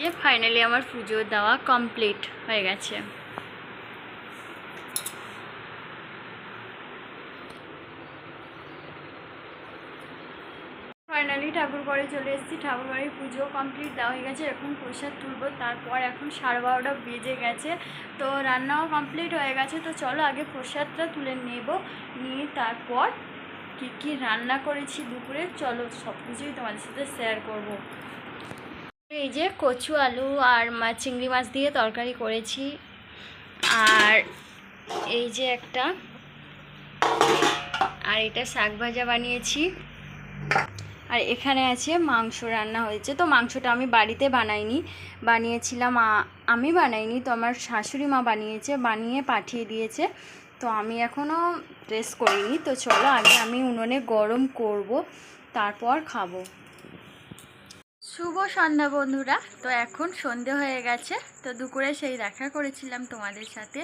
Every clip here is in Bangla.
যে ফাইনালি আমার পুজো দেওয়া কমপ্লিট হয়ে গেছে। ফাইনালি ঠাকুর ঘরে চলে এসেছি, ঠাকুর ঘরে পুজো কমপ্লিট দেওয়া হয়ে গেছে। এখন প্রসাদ তুলবো, তারপর এখন 12:30 বেজে গেছে, তো রান্নাও কমপ্লিট হয়ে গেছে। তো চলো আগে প্রসাদটা তুলে নেব, নিয়ে তারপর কী কী রান্না করেছি দুপুরে চলো সব কিছুই তোমাদের সাথে শেয়ার করব। এই যে কচু আলু আর চিংড়ি মাছ দিয়ে তরকারি করেছি, আর এই যে একটা, আর এটা শাক ভাজা বানিয়েছি, আর এখানে আছে মাংস রান্না হয়েছে। তো মাংসটা আমি বাড়িতে বানিয়েছিলাম, আমি বানাইনি, তো আমার শাশুড়ি মা বানিয়েছে, বানিয়ে পাঠিয়ে দিয়েছে। তো আমি এখনও টেস্ট করিনি। তো চলো আগে আমি উনুনে গরম করব, তারপর খাবো। শুভ সন্ধ্যা বন্ধুরা। তো এখন সন্ধে হয়ে গেছে, তো দুপুরে সেই দেখা করেছিলাম তোমাদের সাথে,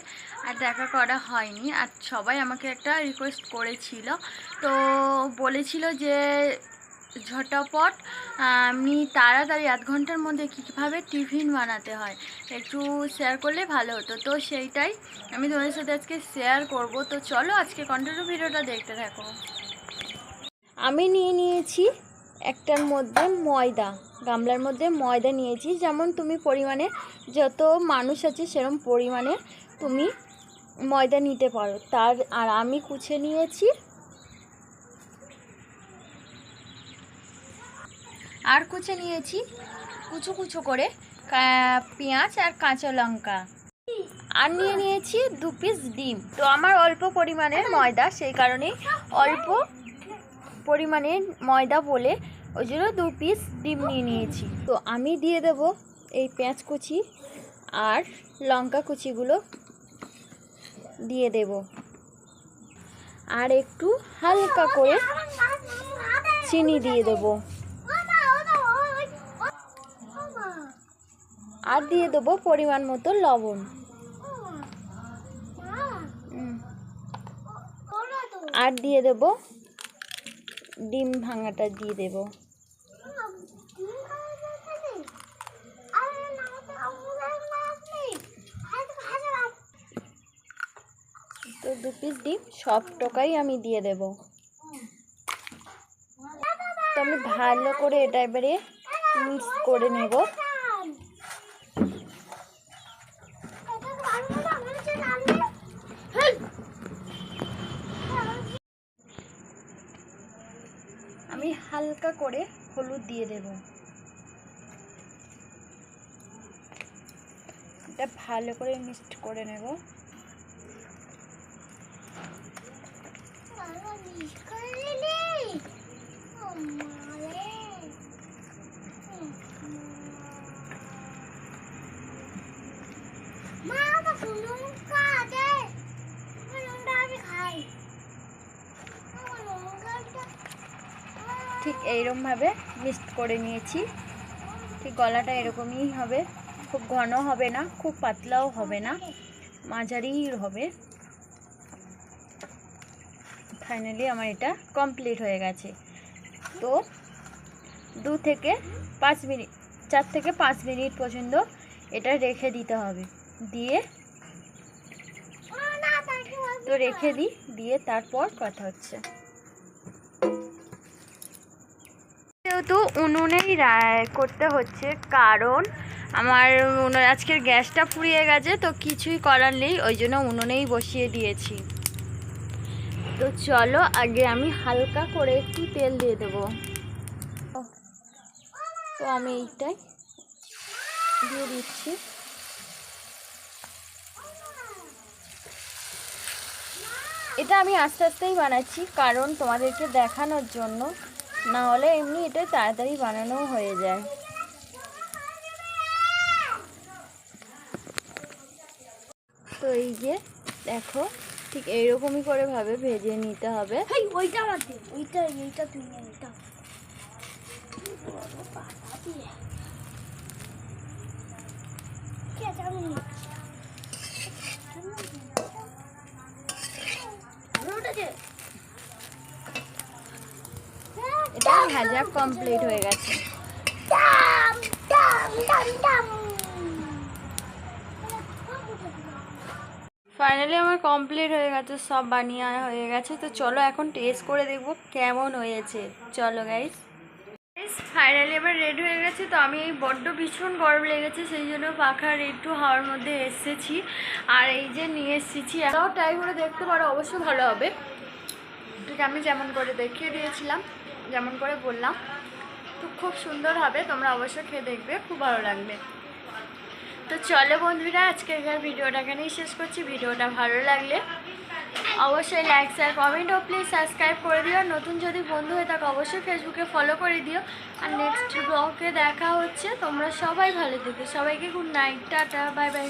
আর দেখা করা হয়নি। আর সবাই আমাকে একটা রিকোয়েস্ট করেছিল, তো বলেছিল যে ঝটপট আমি তাড়াতাড়ি 8 ঘন্টার মধ্যে কীভাবে টিফিন বানাতে হয় একটু শেয়ার করলে ভালো হতো। তো সেইটাই আমি তোমাদের সাথে আজকে শেয়ার করব। তো চলো আজকে কন্টিনিউ ভিডিওটা দেখতে থাকো। আমি নিয়েছি একটার মধ্যে ময়দা, গামলার মধ্যে ময়দা নিয়েছি। যেমন তুমি পরিমাণে, যত মানুষ আছে সেরকম পরিমাণে তুমি ময়দা নিতে পারো। আর আমি কুচে নিয়েছি, কুচো কুচো করে পেঁয়াজ আর কাঁচা লঙ্কা, আর নিয়েছি 2 পিস ডিম। তো আমার অল্প পরিমাণের ময়দা, সেই কারণেই অল্প পরিমাণে ময়দা বলে ওই জন্য 2 পিস ডিম নিয়েছি। তো আমি দিয়ে দেব এই পেঁয়াজ কুচি আর লঙ্কা কুচিগুলো দিয়ে দেব, আর একটু হালকা করে চিনি দিয়ে দেব, আর দিয়ে দেবো পরিমাণ মতো লবণ, আর দিয়ে দেব ডিম ভাঙাটা দিয়ে দেব। তো 2 পিস ডিম সব টকাই আমি দিয়ে দেব। তো আমি ভালো করে এটা এবারে মিক্স করে নেব। আমি হালকা করে হলুদ দিয়ে দেব, এটা ভালো করে মিক্সড করে নেব। ঠিক এইরকমভাবে মিক্সড করে নিয়েছি। ঠিক গলাটা এরকমই হবে, খুব ঘন হবে না, খুব পাতলাও হবে না, মাঝারি হবে। ফাইনালি আমার এটা কমপ্লিট হয়ে গেছে। তো 4 থেকে 5 মিনিট পর্যন্ত এটা রেখে দিতে হবে। রেখে দিয়ে তারপর কথা হচ্ছে। যেহেতু উনুনেই করতে হচ্ছে, কারণ আমার আজকের গ্যাসটা ফুরিয়ে গেছে, তো কিছুই করার নেই, ওই জন্য উনুনেই বসিয়ে দিয়েছি। তো চলো আগে আমি হালকা করে একটু তেল দিয়ে দেবো। তো আমি এইটাই দিয়ে দিচ্ছি। এটা আমি আস্তে আস্তেই বানাচ্ছি, কারণ তোমাদেরকে দেখানোর জন্য, না হলে এমনি এটা তাড়াতাড়ি বানানো হয়ে যায়। তো এই যে দেখো, ঠিক এইরকমই করে ভাবে ভেজে নিতে হবে। এটা ভাজা কমপ্লিট হয়ে গেছে। ফাইনালি আমার কমপ্লিট হয়ে গেছে, সব বানিয়ে হয়ে গেছে। তো চলো এখন টেস্ট করে দেখবো কেমন হয়েছে। চলো গাইস, ফাইনালি এবার রেডি হয়ে গেছে। তো আমি এই বড্ড ভীষণ গরম লেগেছে, সেই জন্য পাখার একটু হাওয়ার মধ্যে এসেছি। আর এই যে নিয়ে এসেছি, এটাও ট্রাই করে দেখতে পারো, অবশ্যই ভালো হবে। ঠিক আমি যেমন করে দেখিয়ে দিয়েছিলাম, যেমন করে বললাম, তো খুব সুন্দর হবে। তোমরা অবশ্যই খেয়ে দেখবে, খুব ভালো লাগবে। তো চলো বন্ধুরা, আজকের ভিডিওটা এখানেই শেষ করছি। ভিডিওটা ভালো লাগলে অবশ্যই লাইক শেয়ার কমেন্ট ও প্লিজ সাবস্ক্রাইব করে দিও। নতুন যদি বন্ধু হয়ে থাকো অবশ্যই ফেসবুকে ফলো করে দিও। আর নেক্সট ব্লগে দেখা হচ্ছে। তোমরা সবাই ভালো থেকো, সবাইকে good night, tata, bye bye.